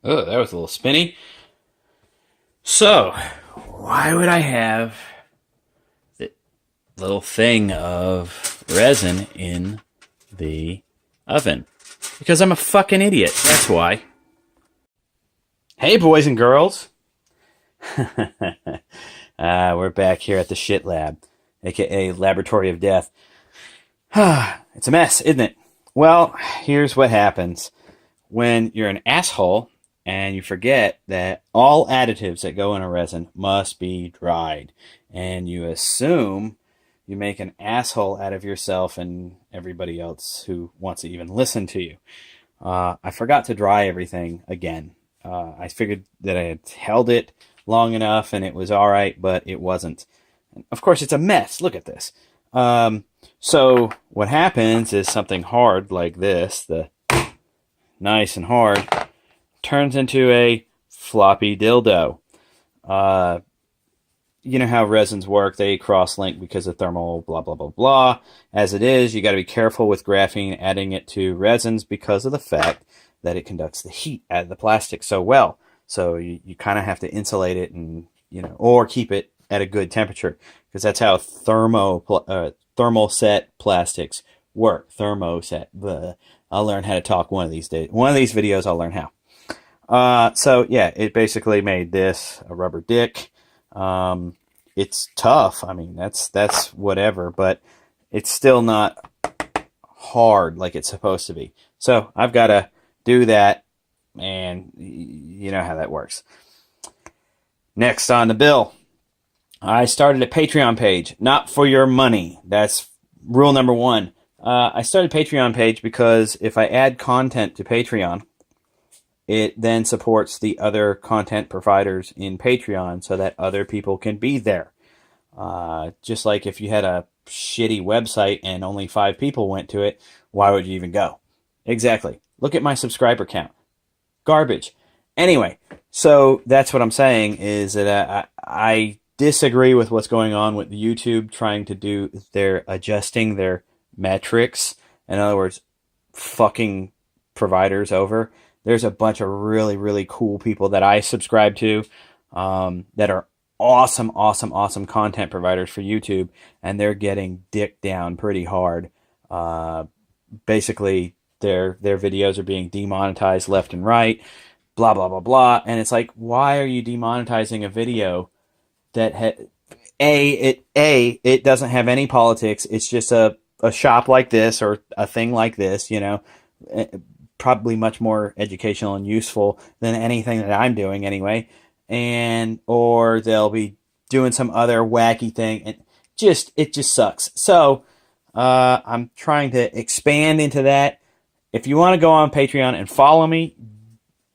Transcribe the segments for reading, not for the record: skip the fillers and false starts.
Oh, that was a little spinny. So, why would I have the little thing of resin in the oven? Because I'm a fucking idiot. That's why. Hey, boys and girls. We're back here at the shit lab, aka Laboratory of Death. It's a mess, isn't it? Well, here's what happens when you're an asshole and you forget that all additives that go in a resin must be dried. And you assume you make an asshole out of yourself and everybody else who wants to even listen to you. I forgot to dry everything again. I figured that I had held it long enough and it was all right, but it wasn't. Of course, it's a mess. Look at this. So what happens is something hard like this, the nice and hard, turns into a floppy dildo. You know how resins work. They cross-link because of thermal blah, blah, blah, blah. As it is, you got to be careful with graphene adding it to resins because of the fact that it conducts the heat out of the plastic so well. So you kind of have to insulate it and, or keep it at a good temperature because that's how thermoset plastics work. Thermoset. Bleh. I'll learn how to talk one of these days. One of these videos, I'll learn how. So yeah, it basically made this a rubber dick. It's tough. I mean, that's whatever, but it's still not hard like it's supposed to be. So I've got to do that, and you know how that works. Next on the bill, I started a Patreon page, not for your money. That's rule number one. I started a Patreon page because if I add content to Patreon, it then supports the other content providers in Patreon so that other people can be there. Just like if you had a shitty website and only 5 people went to it, why would you even go? Exactly. Look at my subscriber count. Garbage. Anyway, so that's what I'm saying is that I disagree with what's going on with YouTube trying to do adjusting their metrics. In other words, fucking providers over. There's a bunch of really, really cool people that I subscribe to that are awesome content providers for YouTube, and they're getting dicked down pretty hard. Basically, their videos are being demonetized left and right, blah, blah, blah, blah. And it's like, why are you demonetizing a video that it doesn't have any politics. It's just a shop like this or a thing like this, probably much more educational and useful than anything that I'm doing anyway. Or they'll be doing some other wacky thing, and it just sucks. So I'm trying to expand into that. If you want to go on Patreon and follow me,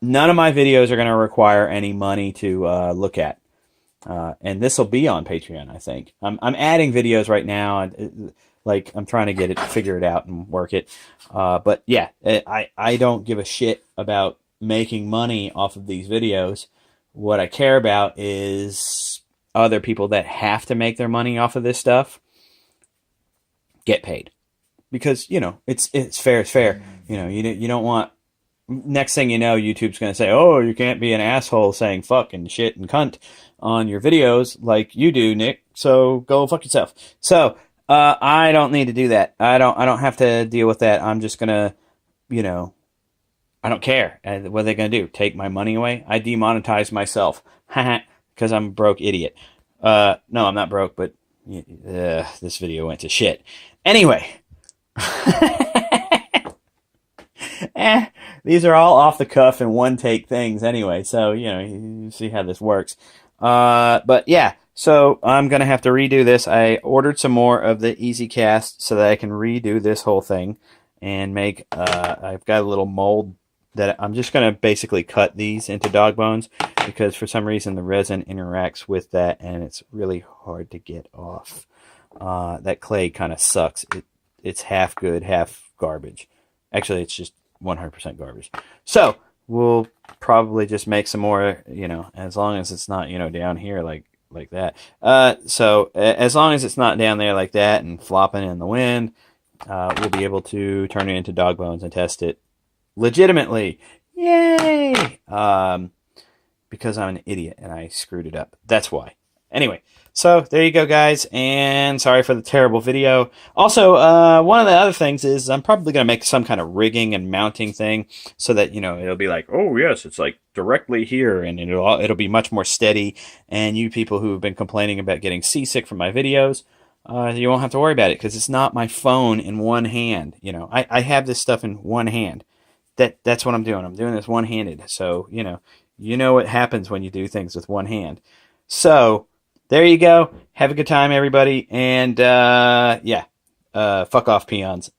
none of my videos are going to require any money to look at. And this will be on Patreon, I think. I'm adding videos right now, and I'm trying to get it, figure it out, and work it. But yeah, I don't give a shit about making money off of these videos. What I care about is other people that have to make their money off of this stuff get paid, because it's fair. It's fair. You don't want. Next thing you know, YouTube's going to say, "Oh, you can't be an asshole saying fuck and shit and cunt on your videos like you do, Nick. So go fuck yourself." So I don't need to do that. I don't have to deal with that. I'm just gonna, I don't care. What are they gonna do? Take my money away? I demonetize myself, because I'm a broke idiot. No, I'm not broke, but this video went to shit. Anyway. These are all off the cuff and one take things anyway, so you see how this works. But yeah, so I'm gonna have to redo this. I ordered some more of the Easy Cast so that I can redo this whole thing and make. I've got a little mold that I'm just gonna basically cut these into dog bones because for some reason the resin interacts with that and it's really hard to get off. That clay kind of sucks. It's half good, half garbage. Actually, it's just 100% garbage. So we'll probably just make some more, as long as it's not, down here like that. So as long as it's not down there like that and flopping in the wind, we'll be able to turn it into dog bones and test it legitimately. Yay! Because I'm an idiot and I screwed it up. That's why. Anyway, so there you go, guys, and sorry for the terrible video. Also, one of the other things is I'm probably going to make some kind of rigging and mounting thing so that, you know, it'll be like, oh, yes, it's like directly here, and it'll be much more steady, and you people who have been complaining about getting seasick from my videos, you won't have to worry about it because it's not my phone in one hand. You know, I have this stuff in one hand. That's what I'm doing. I'm doing this one-handed. So, you know what happens when you do things with one hand. So, there you go. Have a good time, everybody. And, yeah, fuck off, peons.